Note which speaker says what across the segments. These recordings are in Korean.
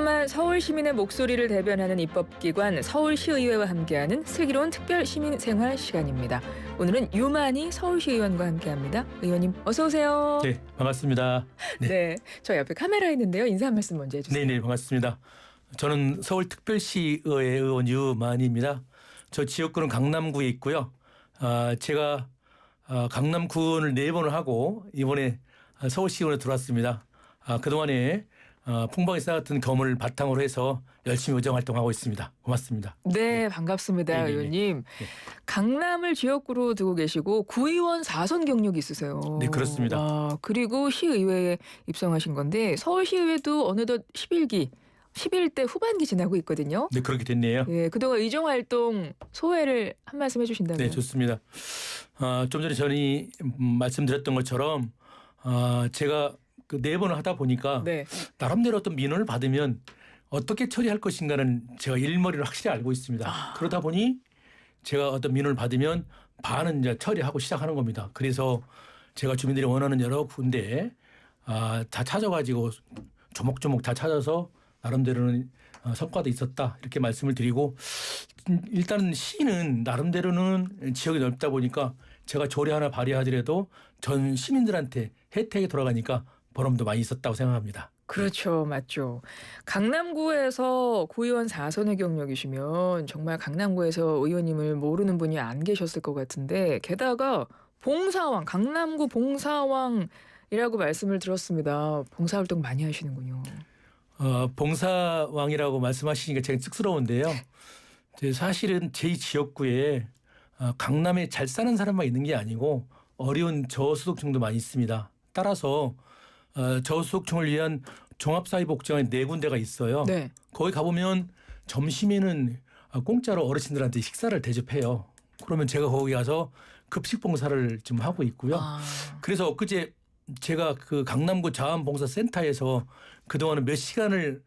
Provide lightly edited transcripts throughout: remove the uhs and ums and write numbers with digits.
Speaker 1: 꼼꼼한 서울 시민의 목소리를 대변하는 입법기관 서울시의회와 함께하는 슬기로운 특별 시민생활 시간입니다. 오늘은 유만희 서울시의원과 함께합니다. 의원님 어서 오세요.
Speaker 2: 네, 반갑습니다.
Speaker 1: 네, 저 옆에 카메라 있는데요. 인사 한 말씀 먼저 해주세요.
Speaker 2: 네, 반갑습니다. 저는 서울특별시의회 의원 유만희입니다. 저 지역구는 강남구에 있고요. 제가 강남구를 4번을 하고 이번에 서울시의원에 들어왔습니다. 그동안에 풍방에 쌓았던 경험을 바탕으로 해서 열심히 의정 활동하고 있습니다. 고맙습니다.
Speaker 1: 네, 반갑습니다.
Speaker 2: 네.
Speaker 1: 의원님. 강남을 지역구로 두고 계시고 구의원 4선 경력이 있으세요.
Speaker 2: 네, 그렇습니다.
Speaker 1: 그리고 시의회에 입성하신 건데 서울시의회도 어느덧 11대 후반기 지나고 있거든요.
Speaker 2: 네, 그렇게 됐네요.
Speaker 1: 예, 그동안 의정 활동 소회를 한 말씀 해주신다면.
Speaker 2: 네, 좋습니다. 좀 전에 전이 말씀드렸던 것처럼 제가 그 4번을 하다 보니까
Speaker 1: 네.
Speaker 2: 나름대로 어떤 민원을 받으면 어떻게 처리할 것인가는 제가 일머리를 확실히 알고 있습니다. 그러다 보니 제가 어떤 민원을 받으면 반은 이제 처리하고 시작하는 겁니다. 그래서 제가 주민들이 원하는 여러 군데 다 찾아가지고 조목조목 다 찾아서 나름대로는 성과도 있었다 이렇게 말씀을 드리고, 일단 시는 나름대로는 지역이 넓다 보니까 제가 조례 하나 발의하더라도 전 시민들한테 혜택이 돌아가니까 보람도 많이 있었다고 생각합니다.
Speaker 1: 그렇죠. 맞죠. 강남구에서 구의원 4선의 경력이시면 정말 강남구에서 의원님을 모르는 분이 안 계셨을 것 같은데, 게다가 봉사왕, 강남구 봉사왕이라고 말씀을 들었습니다. 봉사활동 많이 하시는군요.
Speaker 2: 봉사왕이라고 말씀하시니까 제가 쑥스러운데요. 사실은 제 지역구에 강남에 잘 사는 사람만 있는 게 아니고 어려운 저소득층도 많이 있습니다. 따라서 저소득층을 위한 종합사회복지관이 4군데가 있어요.
Speaker 1: 네.
Speaker 2: 거기 가보면 점심에는 공짜로 어르신들한테 식사를 대접해요. 그러면 제가 거기 가서 급식 봉사를 좀 하고 있고요. 그래서 엊그제 제가 그 강남구 자원봉사센터에서 그동안은 몇 시간을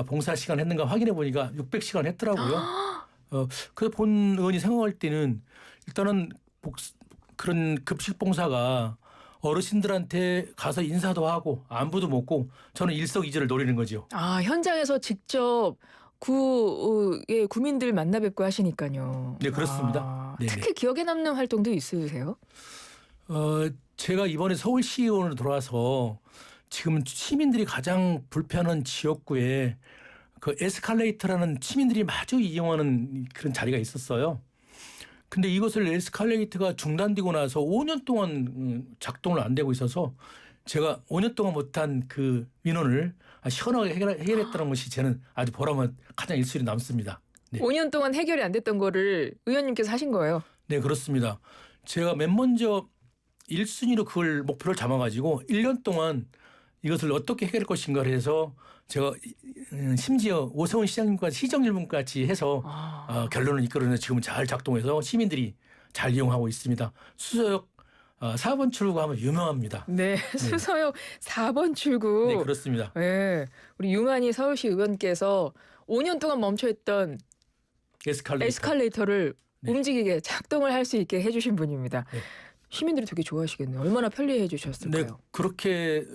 Speaker 2: 봉사 시간 했는가 확인해 보니까 600시간 했더라고요. 그래서 본 의원이 생각할 때는 일단은 그런 급식 봉사가 어르신들한테 가서 인사도 하고 안부도 묻고 저는 일석이조를 노리는 거죠.
Speaker 1: 현장에서 직접 구의 구민들 만나 뵙고 하시니까요.
Speaker 2: 네, 그렇습니다.
Speaker 1: 특히 기억에 남는 활동도 있으세요?
Speaker 2: 제가 이번에 서울시의원으로 들어와서 지금 시민들이 가장 불편한 지역구에 그 에스컬레이터라는 시민들이 마주 이용하는 그런 자리가 있었어요. 근데 이것을 에스컬레이터가 중단되고 나서 5년 동안 작동을 안 되고 있어서 제가 5년 동안 못한 그 민원을 시원하게 해결했다는 것이 저는 아주 보람은 가장 일순위 남습니다. 네.
Speaker 1: 5년 동안 해결이 안 됐던 거를 의원님께서 하신 거예요?
Speaker 2: 네, 그렇습니다. 제가 맨 먼저 1순위로 그걸 목표를 잡아가지고 1년 동안 이것을 어떻게 해결할 것인가를 해서 제가 심지어 오세훈 시장님과 시정일분까지 해서 결론을 이끌어내서 지금은 잘 작동해서 시민들이 잘 이용하고 있습니다. 수서역 4번 출구하면 유명합니다.
Speaker 1: 네, 수서역 4번 출구.
Speaker 2: 네, 그렇습니다.
Speaker 1: 네, 우리 유만희 서울시 의원께서 5년 동안 멈춰있던 에스컬레이터를 움직이게 작동을 할 수 있게 해주신 분입니다.
Speaker 2: 네.
Speaker 1: 시민들이 되게 좋아하시겠네요. 얼마나 편리해 주셨을까요?
Speaker 2: 네, 그렇게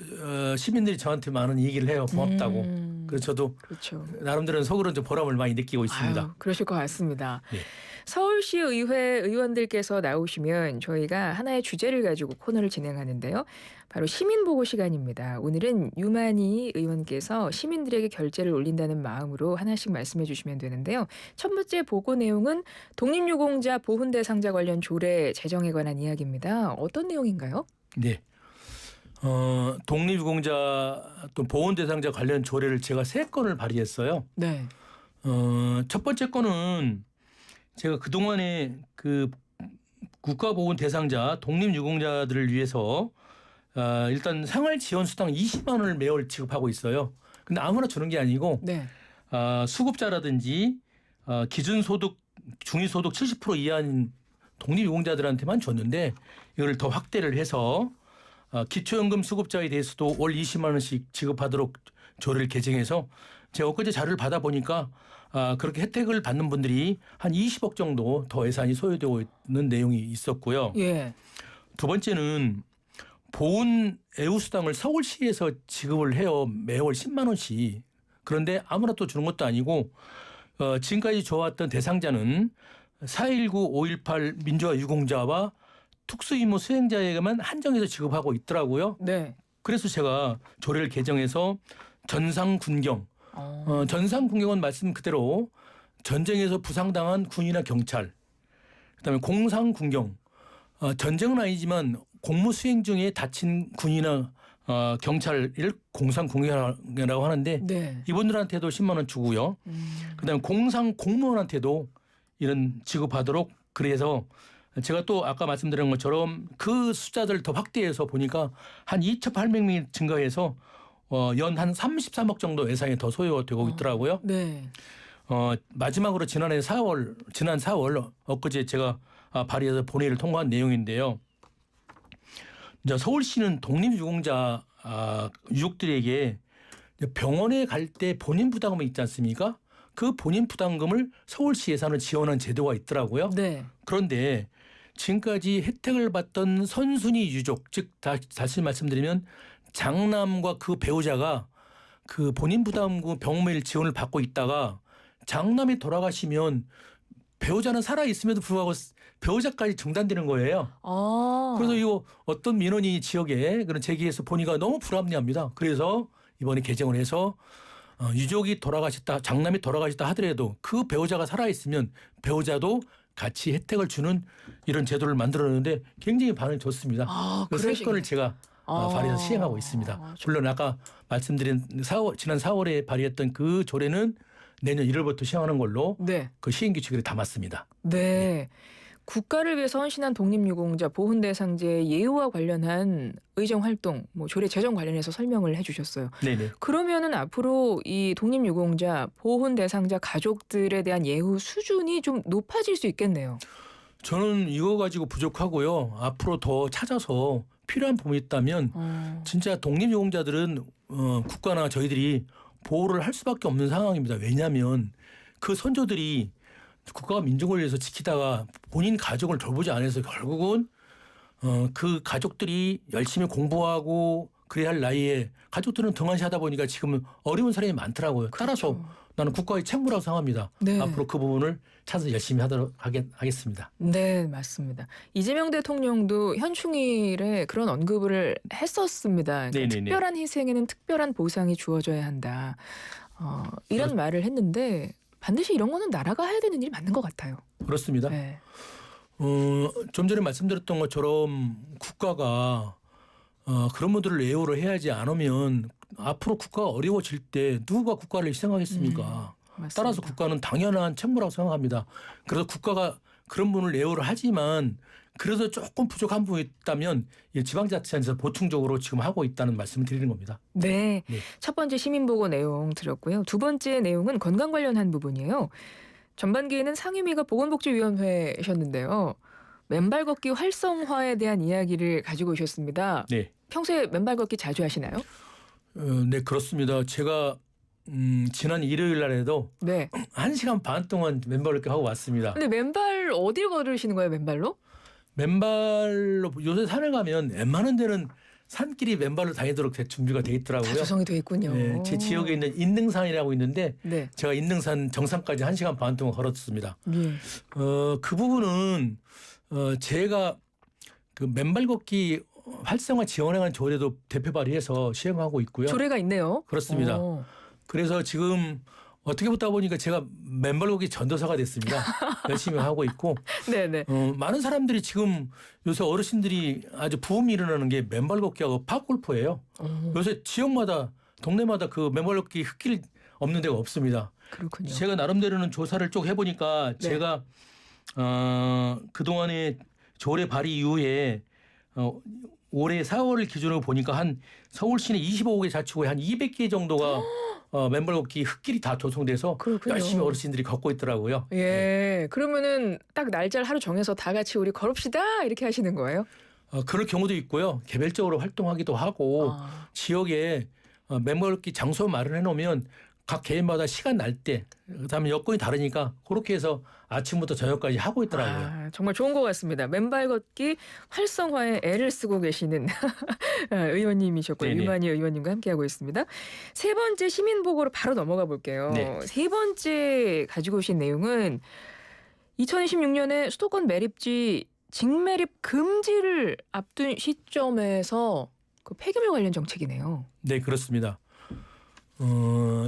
Speaker 2: 시민들이 저한테 많은 얘기를 해요. 고맙다고. 그래서 저도
Speaker 1: 그렇죠.
Speaker 2: 나름대로 속으로는 좀 보람을 많이 느끼고 있습니다.
Speaker 1: 그러실 것 같습니다.
Speaker 2: 네.
Speaker 1: 서울시 의회 의원들께서 나오시면 저희가 하나의 주제를 가지고 코너를 진행하는데요. 바로 시민보고 시간입니다. 오늘은 유만희 의원께서 시민들에게 결제를 올린다는 마음으로 하나씩 말씀해 주시면 되는데요. 첫 번째 보고 내용은 독립유공자 보훈대상자 관련 조례 제정에 관한 이야기입니다. 어떤 내용인가요?
Speaker 2: 네. 독립유공자 또 보훈대상자 관련 조례를 제가 3건을 발의했어요.
Speaker 1: 네.
Speaker 2: 첫 번째 건은 제가 그동안에 그 국가보훈대상자 독립유공자들을 위해서 일단 생활지원수당 20만 원을 매월 지급하고 있어요. 근데 아무나 주는 게 아니고
Speaker 1: 네.
Speaker 2: 수급자라든지 기준소득 중위소득 70% 이하인 독립유공자들한테만 줬는데 이걸 더 확대를 해서 기초연금 수급자에 대해서도 월 20만 원씩 지급하도록 조례를 개정해서 제가 엊그제 자료를 받아보니까 그렇게 혜택을 받는 분들이 한 20억 정도 더 예산이 소요되고 있는 내용이 있었고요.
Speaker 1: 예.
Speaker 2: 두 번째는 보훈 애우수당을 서울시에서 지급을 해요. 매월 10만 원씩. 그런데 아무나 또 주는 것도 아니고 지금까지 줘왔던 대상자는 4.19, 5.18 민주화 유공자와 특수임무 수행자에게만 한정해서 지급하고 있더라고요.
Speaker 1: 네.
Speaker 2: 그래서 제가 조례를 개정해서 전상군경, 전상군경은 말씀 그대로 전쟁에서 부상당한 군이나 경찰, 그다음에 공상군경, 전쟁은 아니지만 공무 수행 중에 다친 군이나 경찰을 공상군경이라고 하는데
Speaker 1: 네.
Speaker 2: 이분들한테도 10만 원 주고요. 그다음에 공무원한테도 이런 지급하도록 그래서 제가 또 아까 말씀드린 것처럼 그 숫자들 더 확대해서 보니까 한 2,800명이 증가해서 연 한 33억 정도 예산이 더 소요되고 있더라고요.
Speaker 1: 네.
Speaker 2: 마지막으로 지난 4월 엊그제 제가 발의해서 본회의를 통과한 내용인데요. 이제 서울시는 독립유공자 유족들에게 병원에 갈 때 본인 부담금이 있지 않습니까? 그 본인 부담금을 서울시 예산을 지원한 제도가 있더라고요.
Speaker 1: 네.
Speaker 2: 그런데 지금까지 혜택을 받던 선순위 유족, 즉 다시 말씀드리면 장남과 그 배우자가 그 본인 부담금 병원비 지원을 받고 있다가 장남이 돌아가시면 배우자는 살아 있음에도 불구하고 배우자까지 중단되는 거예요. 그래서 이거 어떤 민원이 지역에 그런 제기해서 보니까 너무 불합리합니다. 그래서 이번에 개정을 해서 유족이 돌아가셨다, 장남이 돌아가셨다 하더라도 그 배우자가 살아 있으면 배우자도 같이 혜택을 주는 이런 제도를 만들었는데 굉장히 반응이 좋습니다. 그 세 건을 제가 발의해서 시행하고 있습니다. 물론 아까 말씀드린 지난 4월에 발의했던 그 조례는 내년 1월부터 시행하는 걸로
Speaker 1: 네.
Speaker 2: 그 시행 규칙을 담았습니다.
Speaker 1: 네. 국가를 위해서 헌신한 독립유공자 보훈대상제 예우와 관련한 의정 활동, 조례 제정 관련해서 설명을 해주셨어요.
Speaker 2: 네네.
Speaker 1: 그러면은 앞으로 이 독립유공자 보훈대상자 가족들에 대한 예우 수준이 좀 높아질 수 있겠네요.
Speaker 2: 저는 이거 가지고 부족하고요. 앞으로 더 찾아서 필요한 부분이 있다면 진짜 독립유공자들은 국가나 저희들이 보호를 할 수밖에 없는 상황입니다. 왜냐하면 그 선조들이 국가가 민족을 위해서 지키다가 본인 가족을 돌보지 않아서 결국은 그 가족들이 열심히 공부하고 그래야 할 나이에 가족들은 등한시하다 보니까 지금 어려운 사람이 많더라고요.
Speaker 1: 그렇죠.
Speaker 2: 따라서 나는 국가의 책무라고 생각합니다.
Speaker 1: 네.
Speaker 2: 앞으로 그 부분을 찾아서 열심히 하겠습니다.
Speaker 1: 네, 맞습니다. 이재명 대통령도 현충일에 그런 언급을 했었습니다. 그러니까 특별한 희생에는 특별한 보상이 주어져야 한다. 이런 말을 했는데 반드시 이런 거는 나라가 해야 되는 일이 맞는 것 같아요.
Speaker 2: 그렇습니다.
Speaker 1: 네.
Speaker 2: 좀 전에 말씀드렸던 것처럼 국가가 그런 분들을 예우를 해야지 않으면 앞으로 국가가 어려워질 때 누가 국가를 희생하겠습니까? 따라서 국가는 당연한 책무라고 생각합니다. 그래서 국가가 그런 분을 예우를 하지만 그래서 조금 부족한 부분이 있다면 지방자치단체에서 보충적으로 지금 하고 있다는 말씀을 드리는 겁니다.
Speaker 1: 네.
Speaker 2: 네.
Speaker 1: 첫 번째 시민보고 내용 들었고요. 두 번째 내용은 건강 관련한 부분이에요. 전반기에는 상임위가 보건복지위원회셨는데요. 맨발 걷기 활성화에 대한 이야기를 가지고 오셨습니다.
Speaker 2: 네.
Speaker 1: 평소에 맨발 걷기 자주 하시나요?
Speaker 2: 네, 그렇습니다. 제가 지난 일요일 날에도
Speaker 1: 네.
Speaker 2: 1시간 반 동안 맨발 걷기 하고 왔습니다.
Speaker 1: 근데 맨발 어딜 걸으시는 거예요, 맨발로?
Speaker 2: 맨발로 요새 산에 가면 웬만한 데는 산길이 맨발로 다니도록 준비가 돼 있더라고요.
Speaker 1: 다 조성이 돼 있군요.
Speaker 2: 네, 제 지역에 있는 인능산이라고 있는데
Speaker 1: 네.
Speaker 2: 제가 인능산 정상까지 1시간 반 동안 걸었습니다.
Speaker 1: 예.
Speaker 2: 그 부분은 제가 그 맨발 걷기 활성화 지원에 관한 조례도 대표 발의해서 시행하고 있고요.
Speaker 1: 조례가 있네요.
Speaker 2: 그렇습니다. 그래서 지금 어떻게 보다 보니까 제가 맨발 걷기 전도사가 됐습니다. 열심히 하고 있고
Speaker 1: 네네.
Speaker 2: 많은 사람들이 지금 요새 어르신들이 아주 부음이 일어나는 게 맨발 걷기하고 팝골프예요. 요새 지역마다 동네마다 그 맨발 걷기 흙길 없는 데가 없습니다.
Speaker 1: 그렇군요.
Speaker 2: 제가 나름대로는 조사를 쭉 해보니까
Speaker 1: 네.
Speaker 2: 제가 그동안에 조례 발의 이후에 올해 4월을 기준으로 보니까 한 서울시내 25개 자치구에 한 200개 정도가 맨발 걷기 흙길이 다 조성돼서
Speaker 1: 그렇군요.
Speaker 2: 열심히 어르신들이 걷고 있더라고요.
Speaker 1: 예.
Speaker 2: 네.
Speaker 1: 그러면은 딱 날짜를 하루 정해서 다 같이 우리 걸읍시다 이렇게 하시는 거예요?
Speaker 2: 그럴 경우도 있고요. 개별적으로 활동하기도 하고 지역에 맨발 걷기 장소 마련해 놓으면 각 개인마다 시간 날 때, 그다음에 여건이 다르니까 그렇게 해서 아침부터 저녁까지 하고 있더라고요.
Speaker 1: 아, 정말 좋은 것 같습니다. 맨발 걷기 활성화에 애를 쓰고 계시는 의원님이셨고요.
Speaker 2: 네네.
Speaker 1: 유만희 의원님과 함께하고 있습니다. 세 번째 시민 보고로 바로 넘어가 볼게요.
Speaker 2: 네.
Speaker 1: 세 번째 가지고 오신 내용은 2026년에 수도권 매립지 직매립 금지를 앞둔 시점에서 그 폐기물 관련 정책이네요.
Speaker 2: 네, 그렇습니다.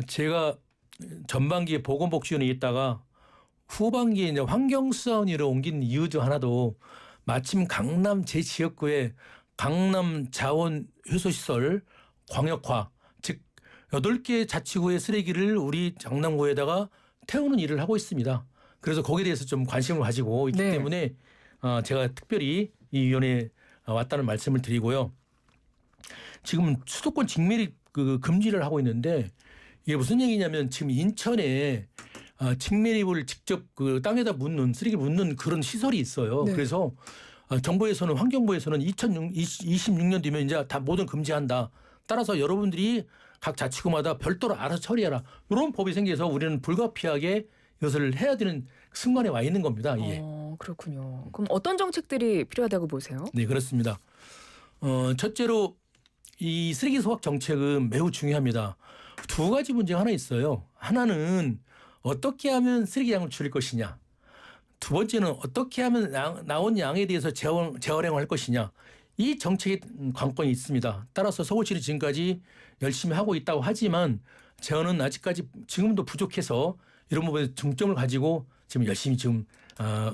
Speaker 2: 제가 전반기에 보건복지위원회에 있다가 후반기에 이제 환경수사원으로 옮긴 이유 중 하나도 마침 강남 제 지역구에 강남 자원회수시설 광역화, 즉 8개 자치구의 쓰레기를 우리 강남구에다가 태우는 일을 하고 있습니다. 그래서 거기에 대해서 좀 관심을 가지고 있기
Speaker 1: 네.
Speaker 2: 때문에 제가 특별히 이 위원회에 왔다는 말씀을 드리고요. 지금 수도권 직매립 금지를 하고 있는데 이게 무슨 얘기냐면 지금 인천에 직매립을 직접 그 땅에다 묻는 쓰레기 묻는 그런 시설이 있어요.
Speaker 1: 네.
Speaker 2: 그래서 정부에서는 환경부에서는 2026년 되면 이제 다 모든 금지한다. 따라서 여러분들이 각 자치구마다 별도로 알아서 처리해라. 이런 법이 생겨서 우리는 불가피하게 이것을 해야 되는 순간에 와 있는 겁니다. 이게.
Speaker 1: 그렇군요. 그럼 어떤 정책들이 필요하다고 보세요?
Speaker 2: 네, 그렇습니다. 첫째로 이 쓰레기 소각 정책은 매우 중요합니다. 두 가지 문제가 하나 있어요. 하나는 어떻게 하면 쓰레기 양을 줄일 것이냐. 두 번째는 어떻게 하면 나온 양에 대해서 재활용을 할 것이냐. 이 정책의 관건이 있습니다. 따라서 서울시는 지금까지 열심히 하고 있다고 하지만 재원은 아직까지 지금도 부족해서 이런 부분에 중점을 가지고 지금 열심히 지금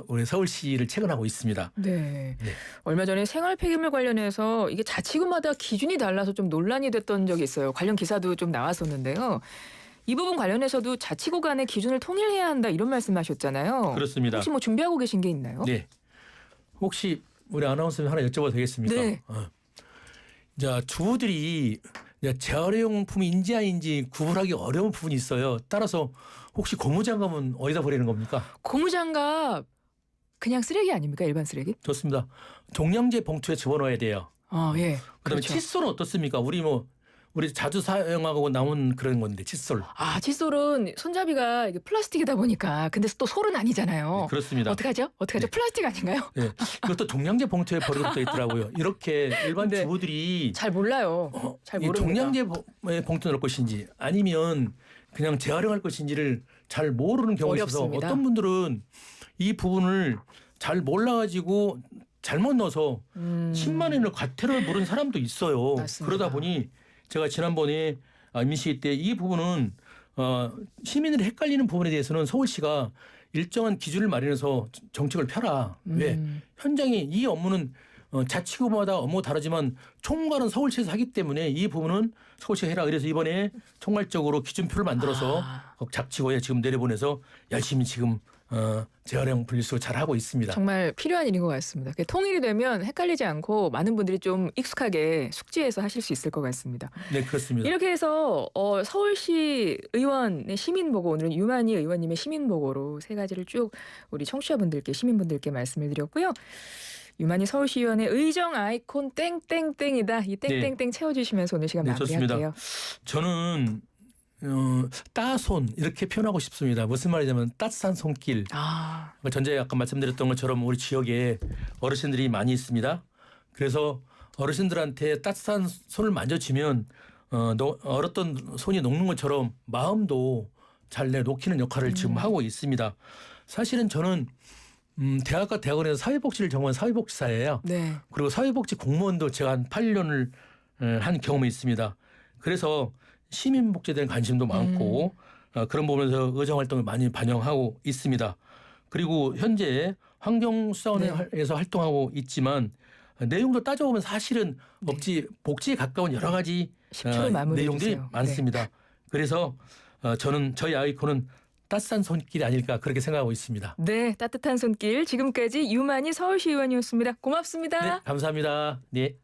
Speaker 2: 우리 서울시를 체근하고 있습니다.
Speaker 1: 네.
Speaker 2: 네.
Speaker 1: 얼마 전에 생활 폐기물 관련해서 이게 자치구마다 기준이 달라서 좀 논란이 됐던 적이 있어요. 관련 기사도 좀 나왔었는데요. 이 부분 관련해서도 자치구 간의 기준을 통일해야 한다 이런 말씀하셨잖아요.
Speaker 2: 그렇습니다.
Speaker 1: 혹시 뭐 준비하고 계신 게 있나요?
Speaker 2: 네. 혹시 우리 아나운서님 하나 여쭤봐도 되겠습니까?
Speaker 1: 네.
Speaker 2: 자, 주부들이 재활용품인지 아닌지 구분하기 어려운 부분이 있어요. 따라서 혹시 고무장갑은 어디다 버리는 겁니까?
Speaker 1: 고무장갑 그냥 쓰레기 아닙니까? 일반 쓰레기?
Speaker 2: 좋습니다. 종량제 봉투에 집어넣어야 돼요.
Speaker 1: 예.
Speaker 2: 그다음에
Speaker 1: 그렇죠.
Speaker 2: 칫솔은 어떻습니까? 우리 자주 사용하고 나온 그런 건데 칫솔.
Speaker 1: 칫솔은 손잡이가 이게 플라스틱이다 보니까 근데 또 솔은 아니잖아요.
Speaker 2: 네, 그렇습니다.
Speaker 1: 어떡하죠?
Speaker 2: 네.
Speaker 1: 플라스틱 아닌가요?
Speaker 2: 네. 이것도 종량제 봉투에 버리는 것도 있더라고요. 이렇게 일반
Speaker 1: 네.
Speaker 2: 주부들이
Speaker 1: 잘 몰라요. 잘
Speaker 2: 이
Speaker 1: 모릅니다.
Speaker 2: 종량제 봉투 넣을 것인지 아니면 그냥 재활용할 것인지를 잘 모르는 경우가 있어서
Speaker 1: 어렵습니다.
Speaker 2: 어떤 분들은 이 부분을 잘 몰라가지고 잘못 넣어서 10만 원을 과태료를 물은 사람도 있어요.
Speaker 1: 맞습니다.
Speaker 2: 그러다 보니 제가 지난번에 임시 때 이 부분은 시민들이 헷갈리는 부분에 대해서는 서울시가 일정한 기준을 마련해서 정책을 펴라. 왜? 현장에 이 업무는 자치구마다 업무가 다르지만 총괄은 서울시에서 하기 때문에 이 부분은 서울시가 해라. 그래서 이번에 총괄적으로 기준표를 만들어서 자치구에 지금 내려보내서 열심히 지금 재활용 분리수거 잘 하고 있습니다.
Speaker 1: 정말 필요한 일인 것 같습니다. 통일이 되면 헷갈리지 않고 많은 분들이 좀 익숙하게 숙지해서 하실 수 있을 것 같습니다.
Speaker 2: 네, 그렇습니다.
Speaker 1: 이렇게 해서 서울시 의원의 시민보고 오늘은 유만희 의원님의 시민보고로 세 가지를 쭉 우리 청취자분들께 시민분들께 말씀을 드렸고요. 유만희 서울시의원의 의정 아이콘 땡땡땡이다. 이 땡땡땡 채워주시면서 오늘 시간
Speaker 2: 네,
Speaker 1: 마무리할게요.
Speaker 2: 저는 따손 이렇게 표현하고 싶습니다. 무슨 말이냐면 따뜻한 손길. 전에 아까 말씀드렸던 것처럼 우리 지역에 어르신들이 많이 있습니다. 그래서 어르신들한테 따뜻한 손을 만져주면 얼었던 손이 녹는 것처럼 마음도 잘 녹이는 역할을 지금 하고 있습니다. 사실은 저는 대학과 대학원에서 사회복지를 전공한 사회복지사예요.
Speaker 1: 네.
Speaker 2: 그리고 사회복지 공무원도 제가 한 8년을 한 경험이 있습니다. 그래서 시민복지에 대한 관심도 많고 그런 부분에서 의정활동을 많이 반영하고 있습니다. 그리고 현재 환경수사원에서 활동하고 있지만 내용도 따져보면 사실은 복지에 가까운 여러 가지
Speaker 1: 10초 마무리해
Speaker 2: 내용들이
Speaker 1: 주세요.
Speaker 2: 많습니다.
Speaker 1: 네.
Speaker 2: 그래서 저는 저희 아이콘은 따뜻한 손길이 아닐까 그렇게 생각하고 있습니다.
Speaker 1: 네, 따뜻한 손길. 지금까지 유만희 서울시 의원이었습니다. 고맙습니다.
Speaker 2: 네, 감사합니다. 네.